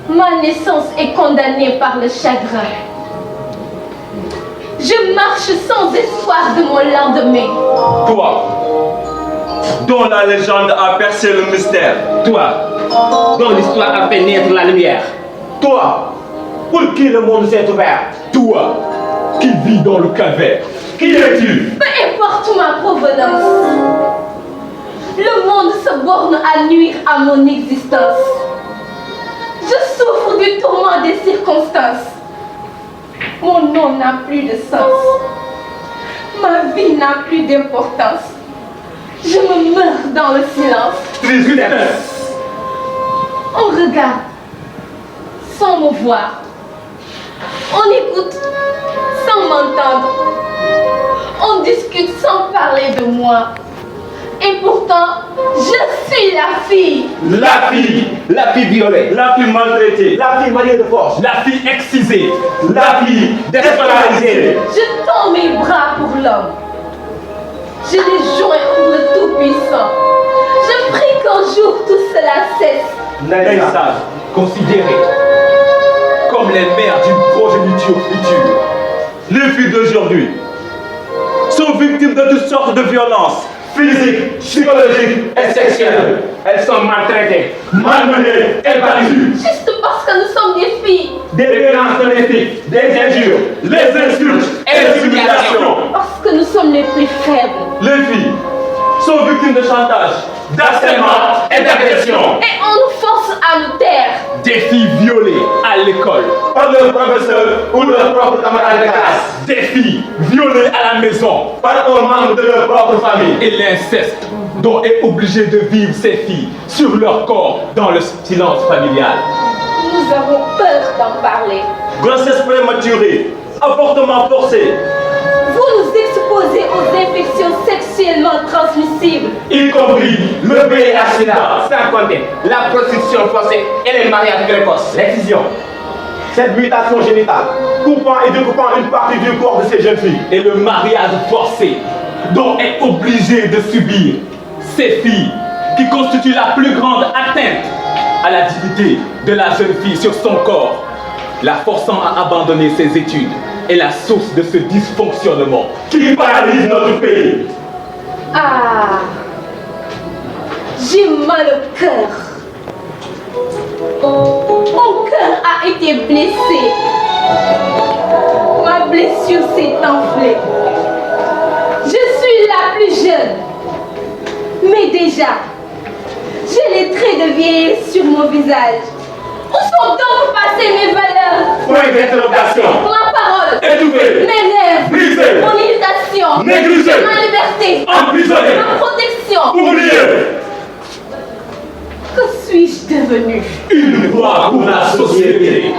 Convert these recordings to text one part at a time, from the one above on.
Ma naissance est condamnée par le chagrin. Je marche sans espoir de mon lendemain. Toi, dont la légende a percé le mystère. Toi, dont l'histoire a fait naître la lumière. Toi, pour qui le monde s'est ouvert. Toi, qui vis dans le calvaire. Qui es-tu? Peu importe ma provenance, le monde se borne à nuire à mon existence. Je souffre du tourment des circonstances. Mon nom n'a plus de sens. Ma vie n'a plus d'importance. Je me meurs dans le silence. Tristesse. On regarde sans me voir. On écoute sans m'entendre. On discute sans parler de moi. Et pourtant, je suis la fille. La fille violée, la fille maltraitée, la fille mariée de force, La fille excisée. la fille déscolarisée. Je tends mes bras pour l'homme. Je les joins pour le Tout-Puissant. Je prie qu'un jour tout cela cesse. Naissage, Considérée comme les mères d'une progéniture future. les filles d'aujourd'hui sont victimes de toutes sortes de violences physiques, psychologiques et sexuelles. Elles sont maltraitées. Malmenées et battues. Juste parce que nous sommes des filles. Des violences domestiques, des injures, les insultes et les humiliations. Parce que nous sommes les plus faibles. Les filles sont victimes de chantage, d'harcèlement et d'agression Et on nous force à nous taire. Des filles violées à l'école. par leurs professeurs ou leurs propres camarades de classe, Des filles violées à la maison. par un membre de leur propre famille. Et l'inceste dont est obligé de vivre ces filles sur leur corps dans le silence familial. Nous avons peur d'en parler. Grossesse prématurée, avortement forcé, Vous nous exposez aux infections sexuellement transmissibles. y compris le VIH/SIDA. Sans compter la prostitution forcée et les mariages précoces. L'excision, cette mutation génitale, coupant et découpant une partie du corps de ces jeunes filles. Et le mariage forcé dont est obligé de subir ces filles qui constituent la plus grande atteinte à la dignité de la jeune fille sur son corps, la forçant à abandonner ses études est la source de ce dysfonctionnement. Qui paralyse notre pays. Ah, j'ai mal au cœur. Mon cœur a été blessé. Ma blessure s'est enflée. Je suis la plus jeune. Mais déjà, j'ai les traits de vieillesse sur mon visage. Où sont donc passées mes valeurs? Point d'interrogation. Ma parole, Étouffée. mes rêves, Brisé. mon irritation, Négligé. ma liberté, Emprisonné. ma protection. Oublié. Que suis-je devenue? Une voix pour la société.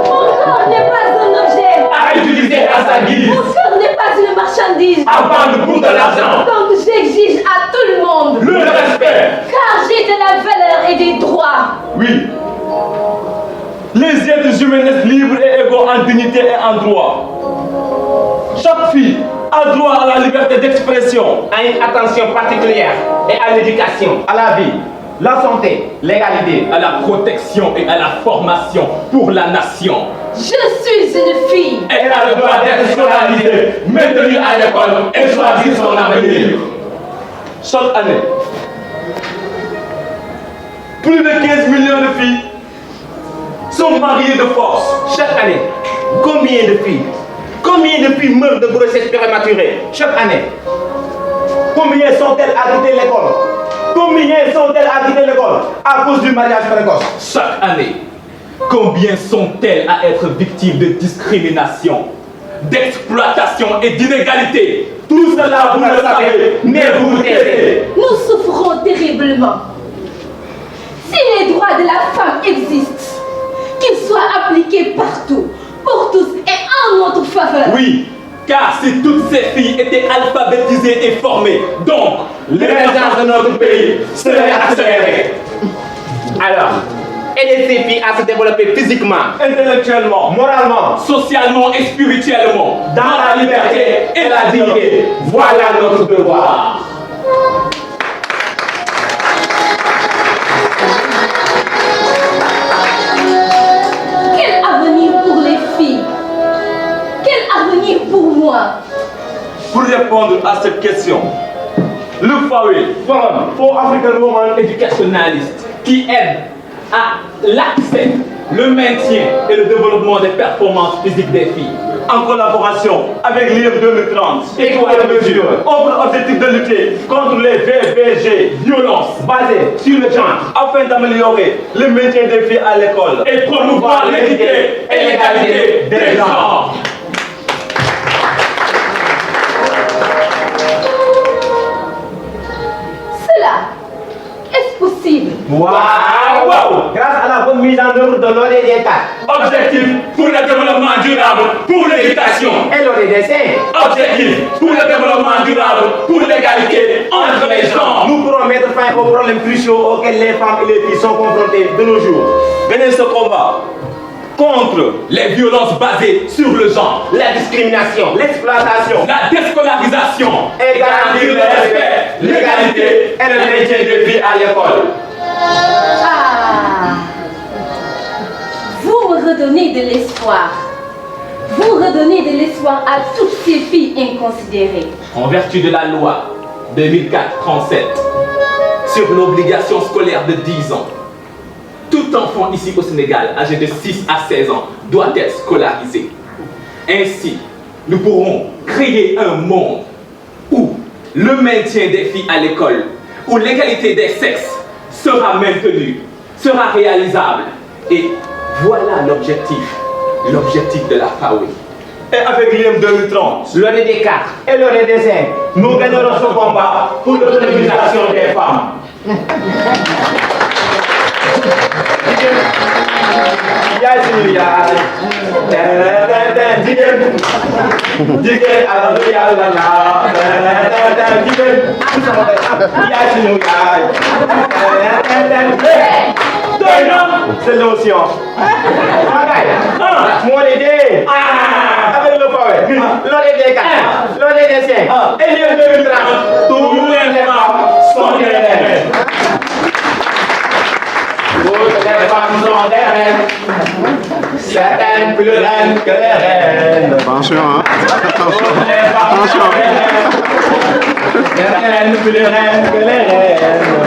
Mon corps n'est pas un objet. À utiliser à sa guise. Mon corps n'est pas une marchandise. À vendre pour de l'argent. Donc j'exige à tout le monde. Le respect. Car j'ai de la valeur et des droits. Oui. Les êtres humains naissent libres et égaux en dignité et en droit. Chaque fille a droit à la liberté d'expression, À une attention particulière et à l'éducation, à la vie, la santé, l'égalité. À la protection et à la formation pour la nation. Je suis une fille. Elle a le droit d'être scolarisée, maintenue à l'école et choisir son avenir. Chaque année, plus de 15 millions de filles sont mariées de force. chaque année, combien de filles meurent de grossesse prématurée chaque année? Combien sont-elles à quitter l'école? Combien sont-elles à quitter l'école à cause du mariage précoce? Chaque année, combien sont-elles à être victimes de discrimination, d'exploitation et d'inégalité? Tout cela vous le savez, mais vous vous taisez. Nous souffrons terriblement. Si les droits de la femme existent, qu'ils soient appliqués partout, pour tous et en notre faveur. Oui, car si toutes ces filles étaient alphabétisées et formées, donc l'émergence de notre pays serait accélérée. Alors, aidez ces filles à se développer physiquement, intellectuellement, moralement, socialement et spirituellement, dans la liberté et la dignité. Voilà notre devoir. Quel avenir pour les filles? Quel avenir pour moi? Pour répondre à cette question, le FAWE, Forum for African Women éducationaliste qui aide à l'accès, le maintien et le développement des performances physiques des filles, en collaboration avec l'IR 2030 et quoi de mesure, ont pour objectif de lutter contre les VBG, violences basées sur le genre, afin d'améliorer le maintien des filles à l'école et promouvoir l'équité et l'égalité des genres. Cela, est-ce possible? Waouh! Grâce à la bonne mise en œuvre de l'ODD 4. Objectif pour le développement durable, pour l'éducation. Et l'ODD 5. Objectif pour le développement durable, pour l'égalité entre les genres. Nous pourrons mettre fin aux problèmes cruciaux auxquels les femmes et les filles sont confrontées de nos jours. Venez ce combat contre les violences basées sur le genre, la discrimination, l'exploitation, la déscolarisation et garantir le respect, l'égalité et le maintien des filles à l'école. Ah! Vous me redonnez de l'espoir. Vous redonnez de l'espoir à toutes ces filles inconsidérées. En vertu de la loi 2004-37 sur l'obligation scolaire de 10 ans, tout enfant ici au Sénégal âgé de 6 à 16 ans doit être scolarisé. Ainsi, nous pourrons créer un monde où le maintien des filles à l'école, où l'égalité des sexes sera maintenue, sera réalisable. Et voilà l'objectif de la FAWE. et avec l'IM 2030. L'ODD 4 et l'ODD 5, nous gagnerons ce combat pour l'autonomisation des femmes. Yaay suñu yaay jigéen alalu yàlla la jigéen yaay suñu yaay doy na c'est l'émotion moo di dee avec le FAWE l'ODD 4 l'ODD 5 et l'IM 2030 tous les femmes sont des reines. Toutes les femmes sont des reines, certaines plus reines que les reines. Attention, hein. Toutes les femmes sont des reines, certaines plus reines que les reines.